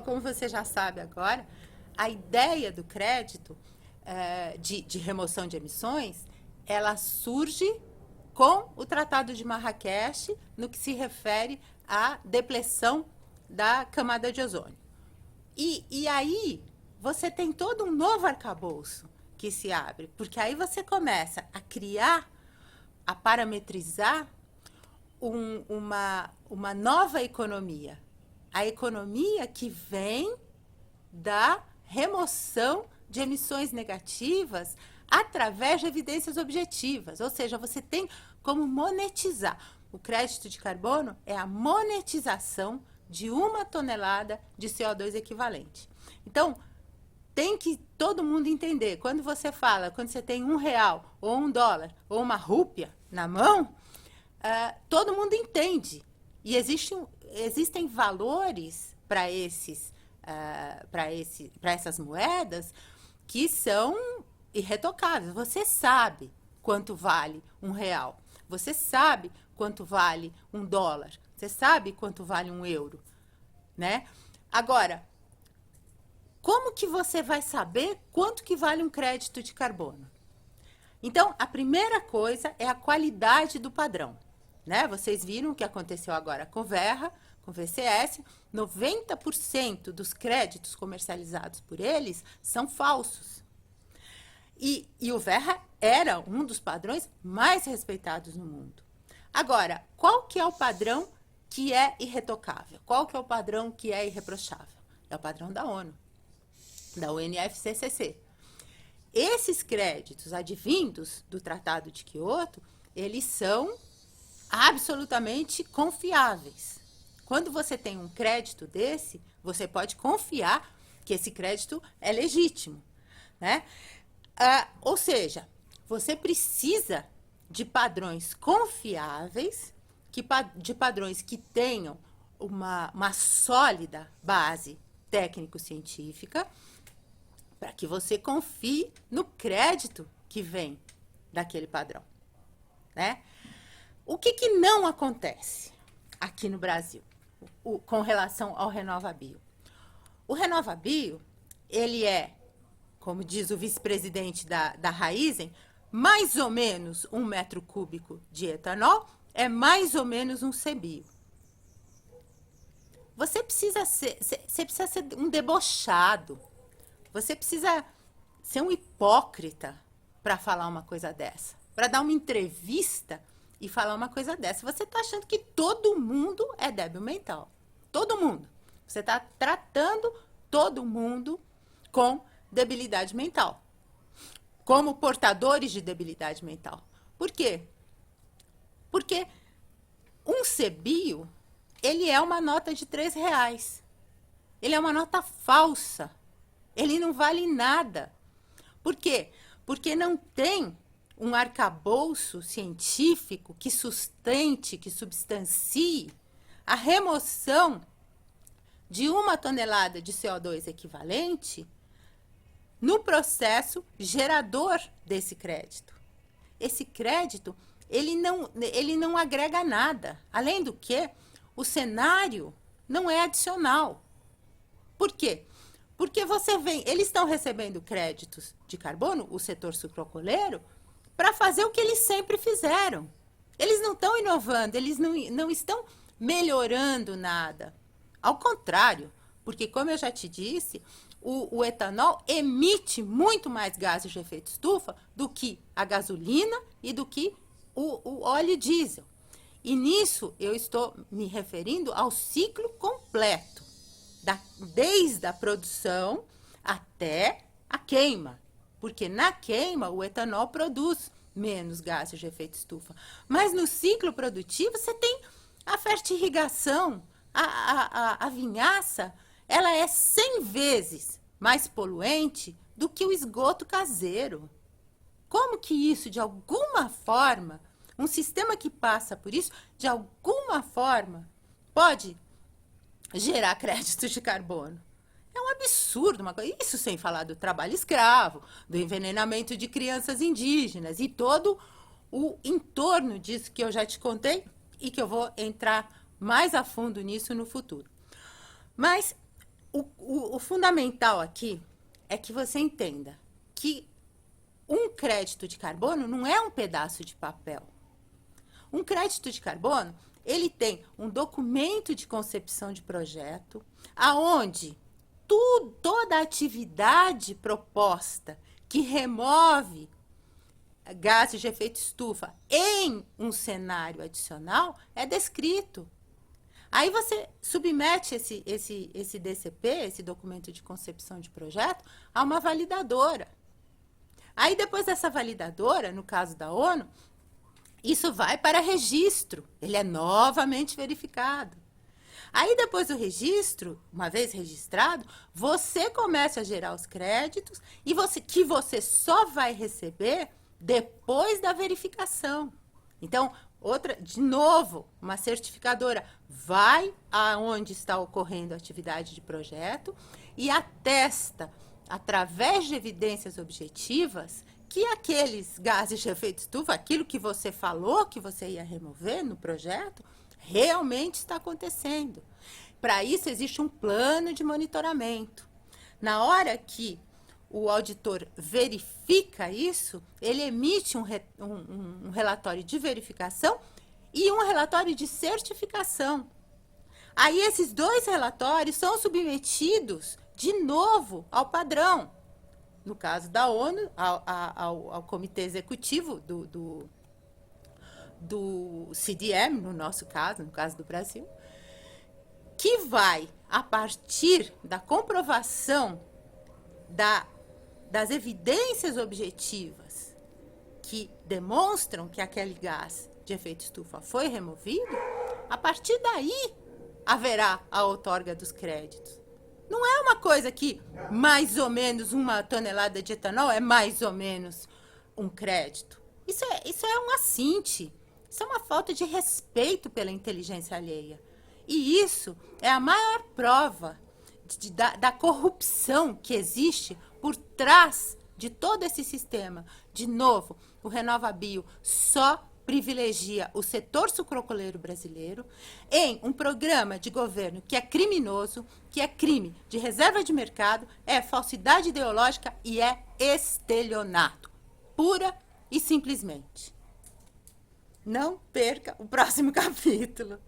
como você já sabe agora, a ideia do crédito de remoção de emissões, ela surge com o Tratado de Marrakech, no que se refere à depleção da camada de ozônio. E aí você tem todo um novo arcabouço que se abre, porque aí você começa a criar, a parametrizar uma nova economia. A economia que vem da remoção de emissões negativas através de evidências objetivas. Ou seja, você tem como monetizar. O crédito de carbono é a monetização de 1 tonelada de CO2 equivalente. Então, tem que todo mundo entender. Quando você fala, quando você tem R$1, ou $1, ou uma rúpia na mão, todo mundo entende. E existem valores para essas moedas que são irretocáveis. Você sabe quanto vale R$1. Você sabe quanto vale $1. Você sabe quanto vale €1, né? Agora, como que você vai saber quanto que vale um crédito de carbono? Então, a primeira coisa é a qualidade do padrão, né? Vocês viram o que aconteceu agora com Verra, com VCS, 90% dos créditos comercializados por eles são falsos. E o Verra era um dos padrões mais respeitados no mundo. Agora, qual que é o padrão que é irretocável? Qual que é o padrão que é irreprochável? É o padrão da ONU, da UNFCCC. Esses créditos advindos do Tratado de Quioto, eles são absolutamente confiáveis. Quando você tem um crédito desse, você pode confiar que esse crédito é legítimo, né? Ou seja, você precisa de padrões confiáveis, de padrões que tenham uma sólida base técnico-científica, para que você confie no crédito que vem daquele padrão, né? O que não acontece aqui no Brasil com relação ao RenovaBio? O RenovaBio, ele é, como diz o vice-presidente da Raízen, mais ou menos 1 m³ de etanol, é mais ou menos um CBio. Você precisa ser um debochado. Você precisa ser um hipócrita para falar uma coisa dessa. Para dar uma entrevista e falar uma coisa dessa. Você está achando que todo mundo é débil mental. Todo mundo. Você está tratando todo mundo com debilidade mental. Como portadores de debilidade mental. Por quê? Porque um CBio, ele é uma nota de R$3. Ele é uma nota falsa. Ele não vale nada. Por quê? Porque não tem um arcabouço científico que sustente, que substancie a remoção de 1 tonelada de CO2 equivalente no processo gerador desse crédito. Esse crédito, ele não agrega nada. Além do que, o cenário não é adicional. Por quê? Porque eles estão recebendo créditos de carbono, o setor sucroalcooleiro, para fazer o que eles sempre fizeram. Eles não estão inovando, eles não estão melhorando nada. Ao contrário, porque, como eu já te disse, o etanol emite muito mais gases de efeito estufa do que a gasolina e do que o óleo diesel. E nisso eu estou me referindo ao ciclo completo, desde a produção até a queima. Porque na queima o etanol produz menos gases de efeito estufa. Mas no ciclo produtivo você tem a fertirrigação, a vinhaça, ela é 100 vezes mais poluente do que o esgoto caseiro. Como que isso, de alguma forma, um sistema que passa por isso, de alguma forma, pode gerar créditos de carbono? É um absurdo, uma coisa. Isso sem falar do trabalho escravo, do envenenamento de crianças indígenas e todo o entorno disso que eu já te contei e que eu vou entrar mais a fundo nisso no futuro. Mas O fundamental aqui é que você entenda que um crédito de carbono não é um pedaço de papel. Um crédito de carbono, ele tem um documento de concepção de projeto, aonde toda a atividade proposta que remove gases de efeito estufa em um cenário adicional é descrito. Aí você submete esse DCP, esse documento de concepção de projeto, a uma validadora. Aí depois dessa validadora, no caso da ONU, isso vai para registro. Ele é novamente verificado. Aí depois do registro, uma vez registrado, você começa a gerar os créditos e que você só vai receber depois da verificação. Então, de novo, uma certificadora vai aonde está ocorrendo a atividade de projeto e atesta, através de evidências objetivas, que aqueles gases de efeito estufa, aquilo que você falou que você ia remover no projeto, realmente está acontecendo. Para isso, existe um plano de monitoramento. Na hora que o auditor verifica isso, ele emite um relatório de verificação e um relatório de certificação. Aí esses dois relatórios são submetidos de novo ao padrão. No caso da ONU, ao comitê executivo do CDM, no nosso caso, no caso do Brasil, que vai, a partir da comprovação das evidências objetivas que demonstram que aquele gás de efeito estufa foi removido, a partir daí haverá a outorga dos créditos. Não é uma coisa que mais ou menos uma tonelada de etanol é mais ou menos um crédito. Isso é um assinte. Isso é uma falta de respeito pela inteligência alheia. E isso é a maior prova da corrupção que existe por trás de todo esse sistema. De novo, o RenovaBio só privilegia o setor sucrocoleiro brasileiro em um programa de governo que é criminoso, que é crime de reserva de mercado, é falsidade ideológica e é estelionato, pura e simplesmente. Não perca o próximo capítulo.